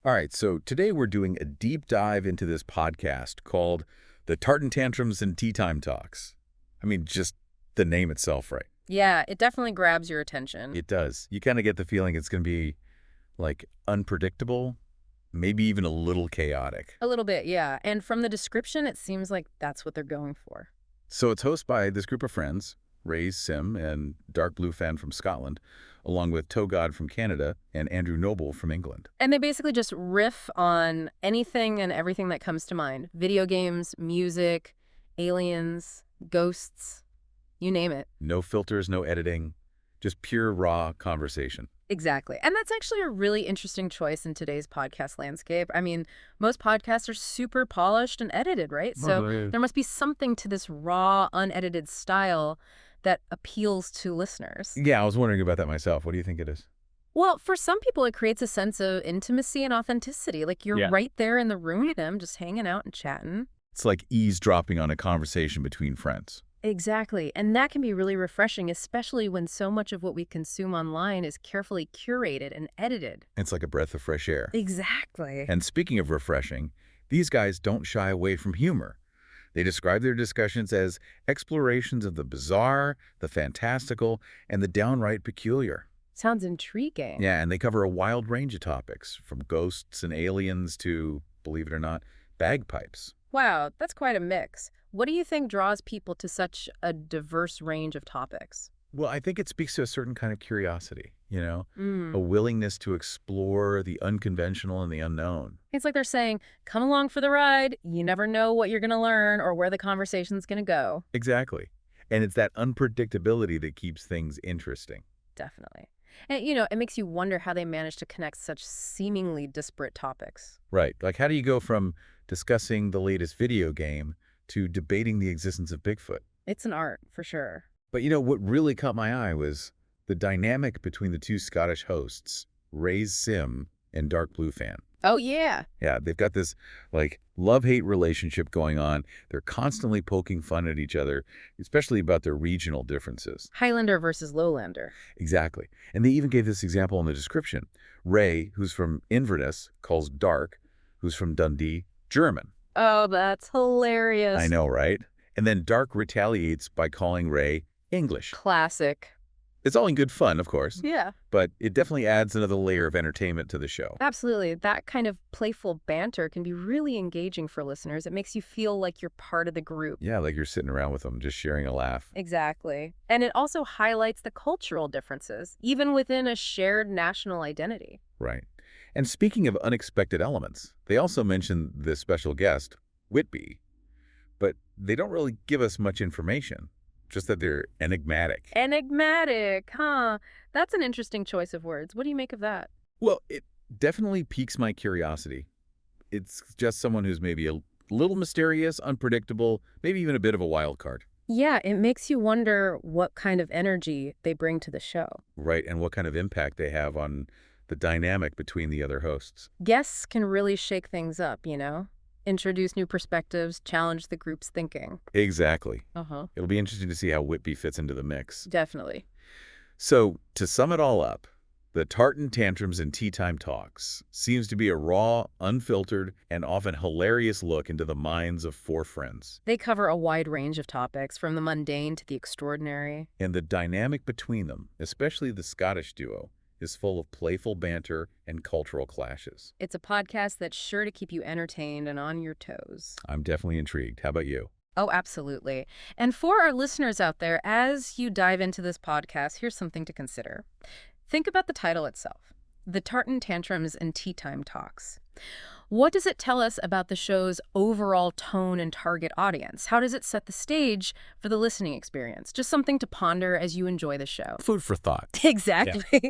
All right, so today we're doing a deep dive into this podcast called the Tartan Tantrums and Tea Time Talks. I mean, just the name itself, right? Yeah, it definitely grabs your attention. It does. You kind of get the feeling it's going to be, like, unpredictable, maybe even a little chaotic. A little bit, yeah. And from the description, it seems like that's what they're going for. So it's hosted by this group of friends, RaysSim and Dark Blue Fan from Scotland, along with Togod from Canada and Andrew Noble from England. And they basically just riff on anything and everything that comes to mind. Video games, music, aliens, ghosts, you name it. No filters, no editing, just pure, raw conversation. Exactly. And that's actually a really interesting choice in today's podcast landscape. I mean, most podcasts are super polished and edited, right? So there must be something to this raw, unedited style that appeals to listeners. Yeah, I was wondering about that myself. What do you think it is? Well, for some people, it creates a sense of intimacy and authenticity. Like you're right there in the room with them, just hanging out and chatting. It's like eavesdropping on a conversation between friends. Exactly. And that can be really refreshing, especially when so much of what we consume online is carefully curated and edited. It's like a breath of fresh air. Exactly. And speaking of refreshing, these guys don't shy away from humor. They describe their discussions as explorations of the bizarre, the fantastical, and the downright peculiar. Sounds intriguing. Yeah, and they cover a wild range of topics, from ghosts and aliens to, believe it or not, bagpipes. Wow, that's quite a mix. What do you think draws people to such a diverse range of topics? Well, I think it speaks to a certain kind of curiosity, a willingness to explore the unconventional and the unknown. It's like they're saying, come along for the ride. You never know what you're going to learn or where the conversation's going to go. Exactly. And it's that unpredictability that keeps things interesting. Definitely. And, it makes you wonder how they manage to connect such seemingly disparate topics. Right. Like, how do you go from discussing the latest video game to debating the existence of Bigfoot? It's an art, for sure. But what really caught my eye was the dynamic between the two Scottish hosts, RaysSim and Dark Blue Fan. Oh, yeah. Yeah, they've got this, love-hate relationship going on. They're constantly poking fun at each other, especially about their regional differences. Highlander versus Lowlander. Exactly. And they even gave this example in the description. Ray, who's from Inverness, calls Dark, who's from Dundee, German. Oh, that's hilarious. I know, right? And then Dark retaliates by calling Ray English. Classic. It's all in good fun, of course. Yeah. But it definitely adds another layer of entertainment to the show. Absolutely. That kind of playful banter can be really engaging for listeners. It makes you feel like you're part of the group. Yeah, like you're sitting around with them, just sharing a laugh. Exactly. And it also highlights the cultural differences, even within a shared national identity. Right. And speaking of unexpected elements, they also mention the special guest, Whitby. But they don't really give us much information. Just that they're enigmatic. Enigmatic, huh? That's an interesting choice of words. What do you make of that? Well, it definitely piques my curiosity. It's just someone who's maybe a little mysterious, unpredictable, maybe even a bit of a wild card. Yeah, it makes you wonder what kind of energy they bring to the show. Right, and what kind of impact they have on the dynamic between the other hosts. Guests can really shake things up, Introduce new perspectives, challenge the group's thinking. Exactly. Uh-huh. It'll be interesting to see how Whitby fits into the mix. Definitely. So, to sum it all up, the Tartan Tantrums and Tea Time Talks seems to be a raw, unfiltered, and often hilarious look into the minds of four friends. They cover a wide range of topics, from the mundane to the extraordinary. And the dynamic between them, especially the Scottish duo, is full of playful banter and cultural clashes. It's a podcast that's sure to keep you entertained and on your toes. I'm definitely intrigued. How about you? Oh, absolutely. And for our listeners out there, as you dive into this podcast, here's something to consider. Think about the title itself, The Tartan Tantrums and Tea Time Talks. What does it tell us about the show's overall tone and target audience? How does it set the stage for the listening experience? Just something to ponder as you enjoy the show. Food for thought. Exactly. Yeah.